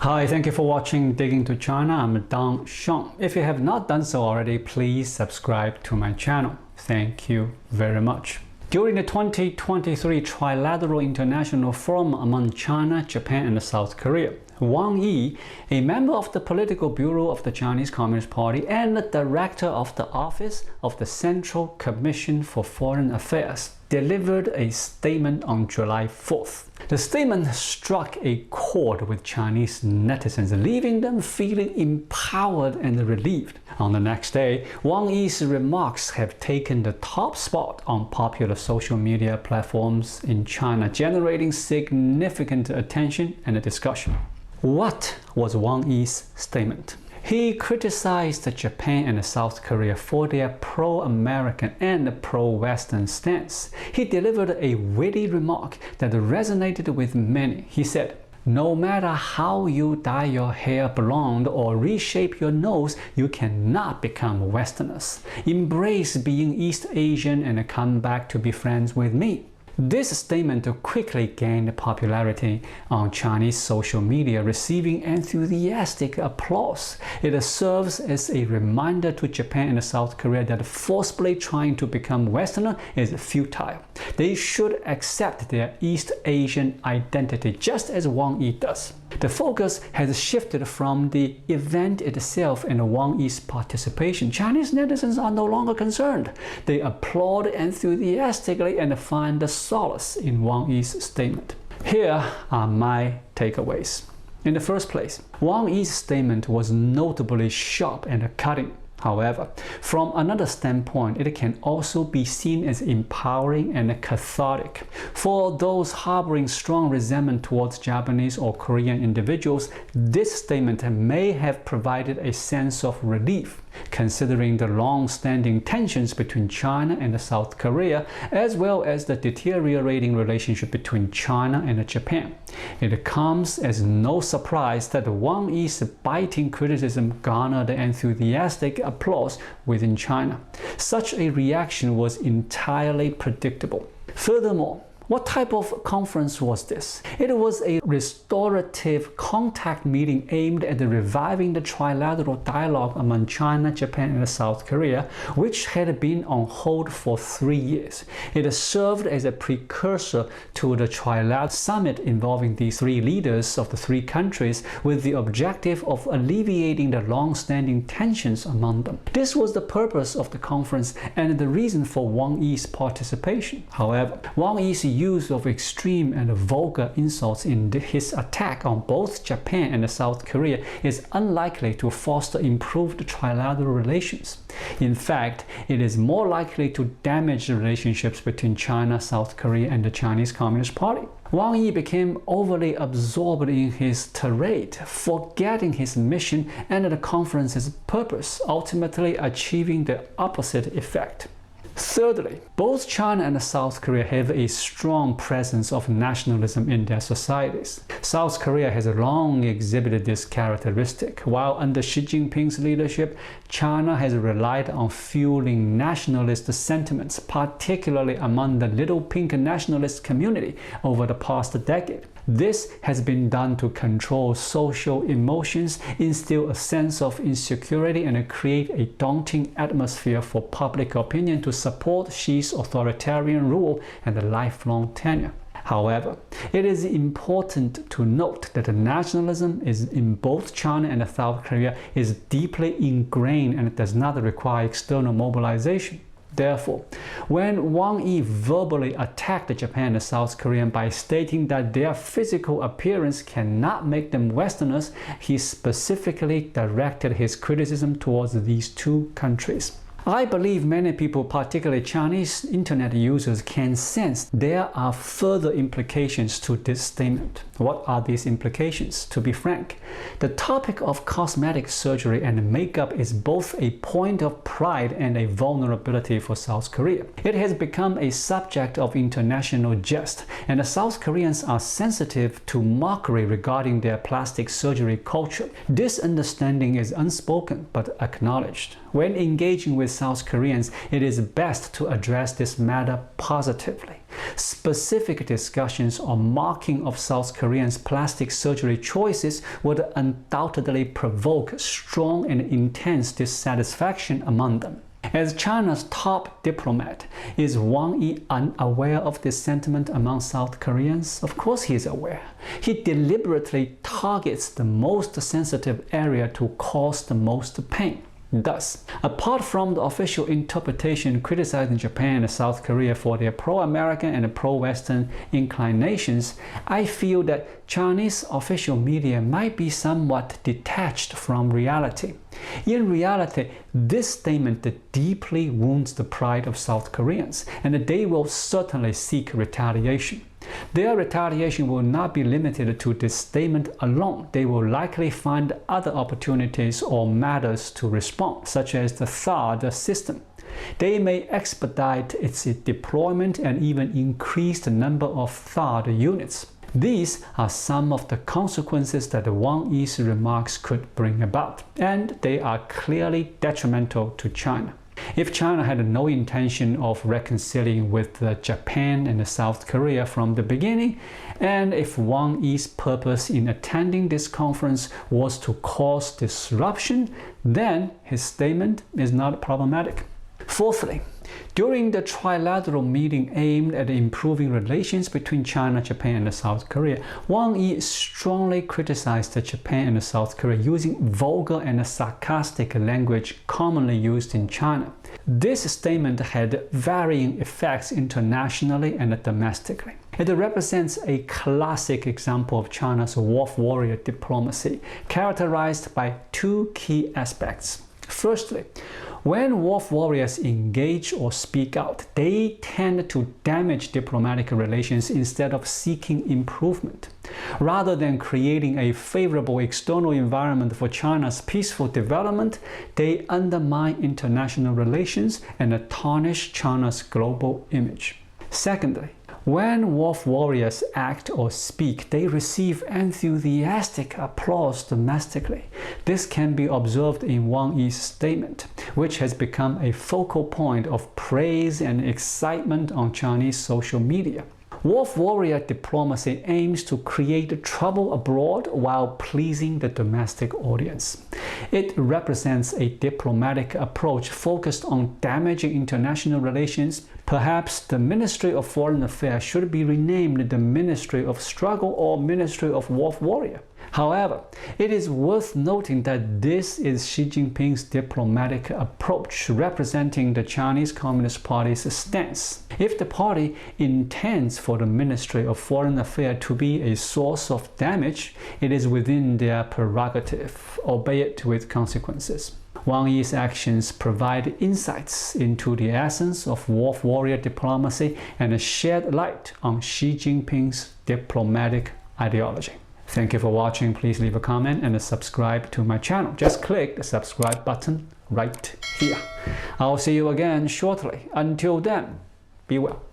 Hi, thank you for watching Digging to China. I'm Dong Sheng. If you have not done so already, please subscribe to my channel. Thank you very much. During the 2023 Trilateral International Forum among China, Japan, and South Korea, Wang Yi, a member of the Political Bureau of the Chinese Communist Party and the director of the Office of the Central Commission for Foreign Affairs, delivered a statement on July 4th. The statement struck a chord with Chinese netizens, leaving them feeling empowered and relieved. On the next day, Wang Yi's remarks have taken the top spot on popular social media platforms in China, generating significant attention and discussion. What was Wang Yi's statement? He criticized Japan and South Korea for their pro-American and pro-Western stance. He delivered a witty remark that resonated with many. He said, "No matter how you dye your hair blonde or reshape your nose, you cannot become Westerners. Embrace being East Asian and come back to be friends with me." This statement quickly gained popularity on Chinese social media, receiving enthusiastic applause. It serves as a reminder to Japan and South Korea that forcibly trying to become Westerner is futile. They should accept their East Asian identity, just as Wang Yi does. The focus has shifted from the event itself and Wang Yi's participation. Chinese netizens are no longer concerned. They applaud enthusiastically and find solace in Wang Yi's statement. Here are my takeaways. In the first place, Wang Yi's statement was notably sharp and cutting. However, from another standpoint, it can also be seen as empowering and cathartic. For those harboring strong resentment towards Japanese or Korean individuals, this statement may have provided a sense of relief, considering the long-standing tensions between China and South Korea, as well as the deteriorating relationship between China and Japan. It comes as no surprise that Wang Yi's biting criticism garnered enthusiastic applause within China. Such a reaction was entirely predictable. Furthermore, what type of conference was this? It was a restorative contact meeting aimed at reviving the trilateral dialogue among China, Japan, and South Korea, which had been on hold for 3 years. It served as a precursor to the Trilateral Summit involving these three leaders of the three countries, with the objective of alleviating the long-standing tensions among them. This was the purpose of the conference and the reason for Wang Yi's participation. However, Wang Yi's use of extreme and vulgar insults in his attack on both Japan and South Korea is unlikely to foster improved trilateral relations. In fact, it is more likely to damage the relationships between China, South Korea, and the Chinese Communist Party. Wang Yi became overly absorbed in his tirade, forgetting his mission and the conference's purpose, ultimately achieving the opposite effect. Thirdly, both China and South Korea have a strong presence of nationalism in their societies. South Korea has long exhibited this characteristic, while under Xi Jinping's leadership, China has relied on fueling nationalist sentiments, particularly among the Little Pink nationalist community over the past decade. This has been done to control social emotions, instill a sense of insecurity, and create a daunting atmosphere for public opinion to support Xi's authoritarian rule and lifelong tenure. However, it is important to note that nationalism in both China and South Korea is deeply ingrained and does not require external mobilization. Therefore, when Wang Yi verbally attacked Japan and South Korea by stating that their physical appearance cannot make them Westerners, he specifically directed his criticism towards these two countries. I believe many people, particularly Chinese internet users, can sense there are further implications to this statement. What are these implications? To be frank, the topic of cosmetic surgery and makeup is both a point of pride and a vulnerability for South Korea. It has become a subject of international jest, and the South Koreans are sensitive to mockery regarding their plastic surgery culture. This understanding is unspoken but acknowledged. When engaging with South Koreans, it is best to address this matter positively. Specific discussions on marking of South Koreans' plastic surgery choices would undoubtedly provoke strong and intense dissatisfaction among them. As China's top diplomat, is Wang Yi unaware of this sentiment among South Koreans? Of course he is aware. He deliberately targets the most sensitive area to cause the most pain. Thus, apart from the official interpretation criticizing Japan and South Korea for their pro-American and pro-Western inclinations, I feel that Chinese official media might be somewhat detached from reality. In reality, this statement deeply wounds the pride of South Koreans, and they will certainly seek retaliation. Their retaliation will not be limited to this statement alone. They will likely find other opportunities or matters to respond, such as the THAAD system. They may expedite its deployment and even increase the number of THAAD units. These are some of the consequences that Wang Yi's remarks could bring about, and they are clearly detrimental to China. If China had no intention of reconciling with Japan and South Korea from the beginning, and if Wang Yi's purpose in attending this conference was to cause disruption, then his statement is not problematic. Fourthly, during the trilateral meeting aimed at improving relations between China, Japan, and South Korea, Wang Yi strongly criticized Japan and South Korea using vulgar and sarcastic language commonly used in China. This statement had varying effects internationally and domestically. It represents a classic example of China's wolf warrior diplomacy, characterized by two key aspects. Firstly, when wolf warriors engage or speak out, they tend to damage diplomatic relations instead of seeking improvement. Rather than creating a favorable external environment for China's peaceful development, they undermine international relations and tarnish China's global image. Secondly, when wolf warriors act or speak, they receive enthusiastic applause domestically. This can be observed in Wang Yi's statement, which has become a focal point of praise and excitement on Chinese social media. Wolf warrior diplomacy aims to create trouble abroad while pleasing the domestic audience. It represents a diplomatic approach focused on damaging international relations. Perhaps the Ministry of Foreign Affairs should be renamed the Ministry of Struggle or Ministry of Wolf Warrior. However, it is worth noting that this is Xi Jinping's diplomatic approach, representing the Chinese Communist Party's stance. If the party intends for the Ministry of Foreign Affairs to be a source of damage, it is within their prerogative, albeit with consequences. Wang Yi's actions provide insights into the essence of wolf warrior diplomacy and shed light on Xi Jinping's diplomatic ideology. Thank you for watching. Please leave a comment and subscribe to my channel. Just click the subscribe button right here. I'll see you again shortly. Until then, be well.